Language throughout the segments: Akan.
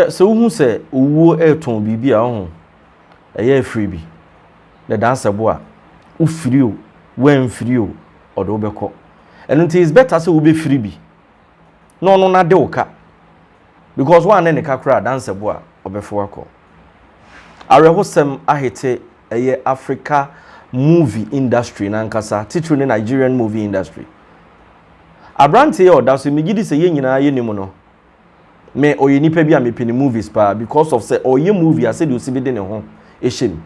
so who say uwo eton bibi a ho eye free bi the dancer boy u free o when free o odo beko and it is better say we be free bi no na de oka because one ne kakra dancer boy obefo akọ arehosem ahete eye Africa movie industry na nkasa titru ne Nigerian movie industry abrante o da so megidi se ye nyina ye nimu no me oye nipa bi a me pini movies pa because of say oye movie ase de osi bi de ne ho ehiem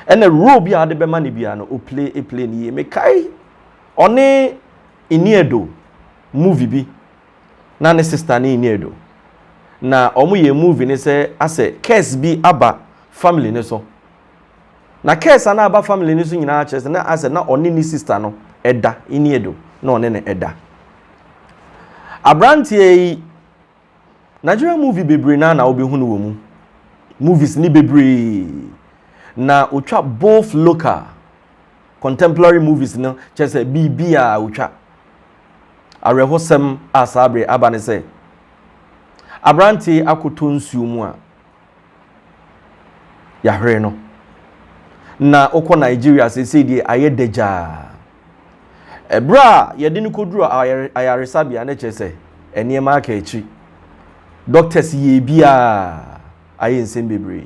and the role bi a de be ma ne bia no o play ni me kai one iniedo movie bi na ne sister ne iniedo na omo ye movie ne say ase case bi aba family ne so na case na aba family ne so nyina chese na ase na one ni sister no eda iniedo na one ne eda abrante Nigerian movie bebre na obehunu wo mu movies ni bebre na otwa both local contemporary movies no chese bibia otwa arehosem asabre abane se abrante akoto nsuo mu a ya hwere no na okọ Nigeria se die aye deja ebra ye de ni koduru ayaresabia na chese eniema aka echi doctors ye bia aye nsem bebre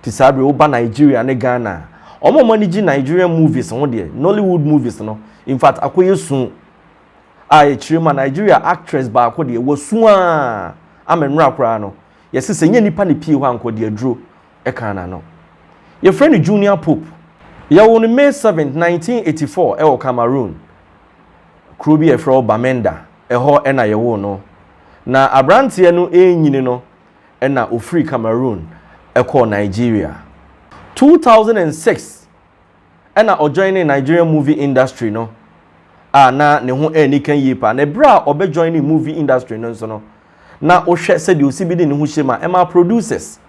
ti sabre oba Nigeria ne Ghana omo manage Nigerian movies ho de Nollywood movies no in fact akoyesu aye chirima Nigeria actress ba akọ de wosu a amenra kra no yesi se nya nipa ne pie ho anko de aduro e kana no your friend Junior Pope ya won May 7th 1984 e wo Cameroon Krobi e fro Bamenda e ho e na ye wo no na abrante no enyini no e na ofri Cameroon e ko Nigeria 2006 e na o join Nigerian movie industry no na ne ho eni kan yipa na bra obe join movie industry no so no na o hwe se de osibidi ne ho hyema e ma producers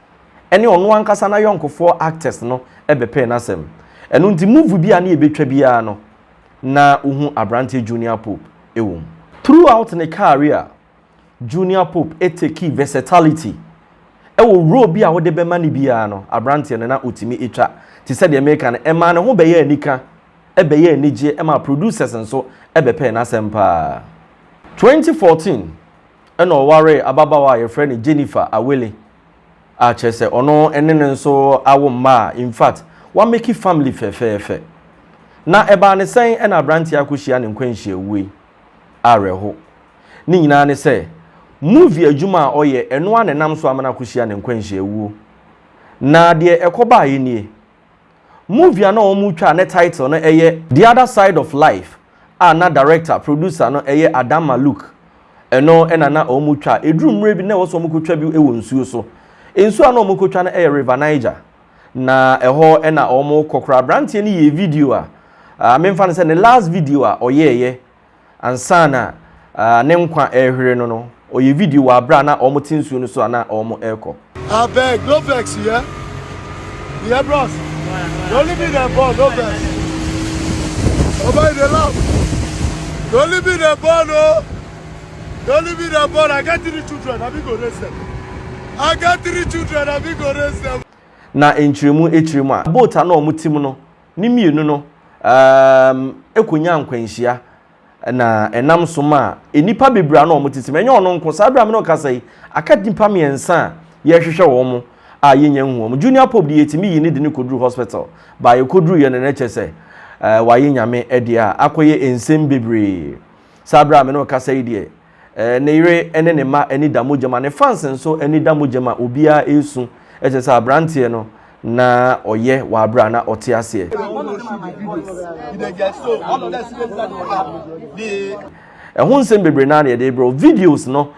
ene ono ankasa na yonkofo actors no e bepe na sem eno nti movie bia na ebetwa bia no na uhu abrante Junior Pope ewom throughout the career Junior Pope take versatility ewo role bia wo de be ma ne bia no abrante ne na otimi etwa ti se de make na e ma ne ho be ye anika e be ye anije e ma producers nso e bepe na sem pa 2014 eno ware ababawa ye friend Jennifer Awele a chese ono enene nso awo ma in fact wa make family fe na eba ne sen e na branti akohia ne nkwanhia wuyi areho ni nyina ne se movie adwuma oye eno ane nam so amana akohia ne nkwanhia wuo na de ekoba ye nie movie na omu twa ne title no eye The Other Side of Life na director producer no eye Adam Maluk eno ena na omu twa edurumre bi na wo so omu twa bi ewo nsuo so ensu ana omu twa na eye River Niger na eho ena omu kokra brantie ni ye video a me mfa say the last video a oyeye ansana ne nkwa ehwere no oye video wa bra na omu tinsuo no so ana omu eko abeg no vex here yeah bros don't leave me the ball no vex over the love don't leave me the ball no don't leave me the ball I got 3 children I be go raise them I got 3 children I be go raise them na enchiremu a boat na omu tim no ni mienu no ekonya nkwanhia na enam soma enipa bebra na omu titim enye ono nko sabra me no kasai akadipa miensa ye hwehwe wo mu a yenya hu Junior Pope de yetimi yi ne de ne kodru hospital ba ye kodru ye ne na chese wa yenyame ede a akoye ensem bebre sabra me no kasai de ne yire ene ne ma eni damojema ne fans nso eni damojema obia esu chese abrantie no na oye wa abra na ote ase ehun sem bebre na na de bro videos no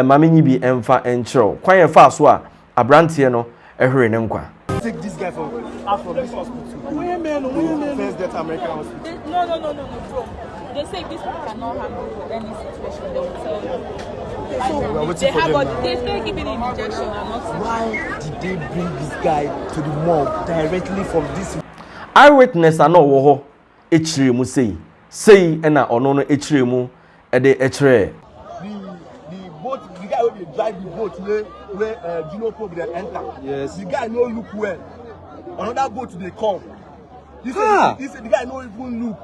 mamenyi bi emfa enchero kwan ye fa so a abrantie no ehwere ne nkwa take this guy from out from this hospital first get American hospital no bro they say this one cannot handle any situation they will tell you they have but they still giving him injection and not why did they bring this guy to the morgue directly from this eyewitness ana wo ho echire mu sei na ono no echire mu e de echire the boat the guy will be drive the boat where Junior Pope they enter. Yes. The guy no look well. Another boat they come. This is the guy no even look.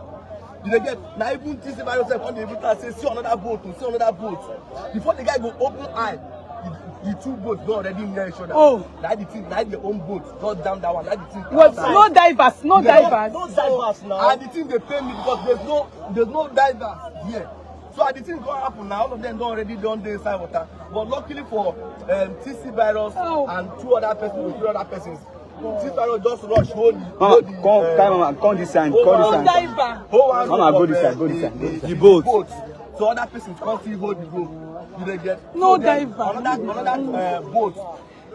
They get now even this by yourself on the even say see another boat. Before the guy go open eye, the two boats don't already near each other. Oh, that the thing, that the own boat, not down that one. That the thing. What? No divers, no divers. No divers now. And the thing they pay me because there's no divers here. So the thing going happen now, all of them don't already done the inside water. But luckily for TC virus and three other persons. TC virus just rush hold come this side, Mama, go this side. The boat. So other persons can't see hold the rope. Do they get no diver? Another boat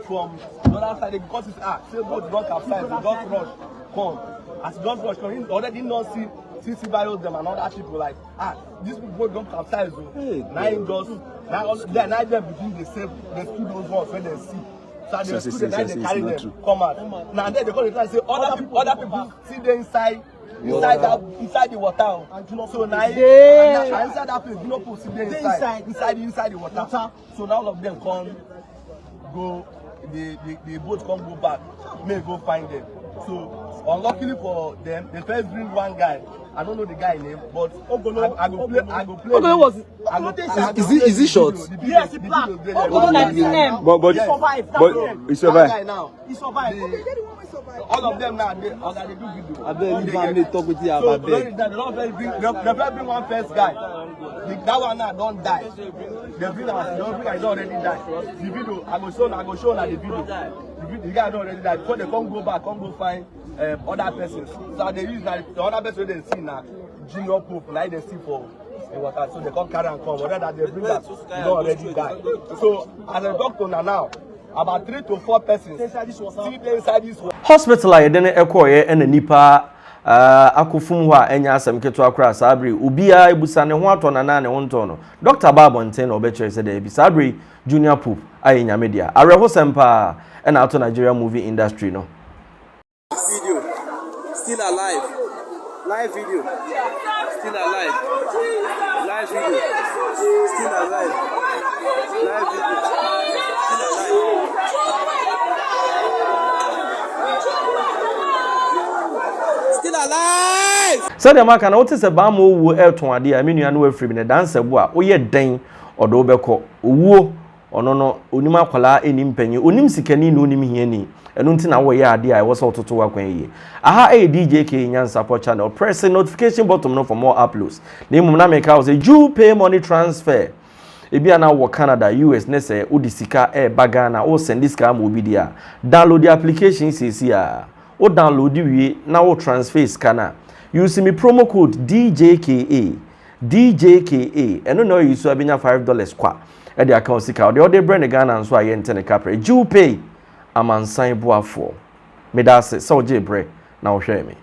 from the other side because it's say boat don't capsize, they just rush come. As it just rush come, he already not see CC virus them and other people like this boat don't capsize. Now them between the safe, they stood those ones when they see. So they stood there, they carry them, come out. Now then they come and say other people see them inside the water. So now inside that place, you know, people see them inside the water. So now all of them come go, the boat come go back, may go find them. So unluckily for them, they first bring one guy. I don't know the guy name, but I go play. Is he short? Yes, he black. But he survived. He survived. All of them now, they do video. I bet you can talk with you about that. They bring one first guy. That one now don't die. They bring already died. The video, I go show the video. The guy don't already died. Before they come go back, come go find other persons. So they use the other person they see now, Junior Pope, like they see for the water. So they come carry and come. Whether that they bring that, they don't already die. So as a doctor now, about 3 to 4 persons still inside this water. Hospital a yɛde ne ɛkɔɔyɛ ɛna nipa akofum hɔ a ɛnya asɛm ketewa akora saabri ubia ebusa ne ho atɔ na na ne ho ntɔ no Dr. Babonten na ɔbɛkyerɛ sɛ da bi saabri Junior Pope ayɛ nyame dia areho sempa ɛna ato Nigerian movie industry no Video still alive. Live video still alive. Live video still alive. Live video still alive. Still alive. So the man can notice a bam owo elton ade a menu anu afiri ne dancer bo a oyɛ den ɔdo bɛkɔ owuo ɔno no onim akwala enim panyi onim sikani na onim hiani ɛno nti na wɔyɛ ade a ɛwɔ sɛ ɔtoto wakwan yi aha DJ K Nyansa support channel press the notification button no for more uploads na imum na make out say you pay money transfer ebi ana wo Canada US ne say odi sika bagana o send this car mo bi dia download the application sesi a o download wie na o transfer scanner use me promo code DJKA eno no use abenya $5 kwa e the account sika o de brand Ghana nso aye ntene kapre you pay amansan boafo me da se so je bre na wo hwe me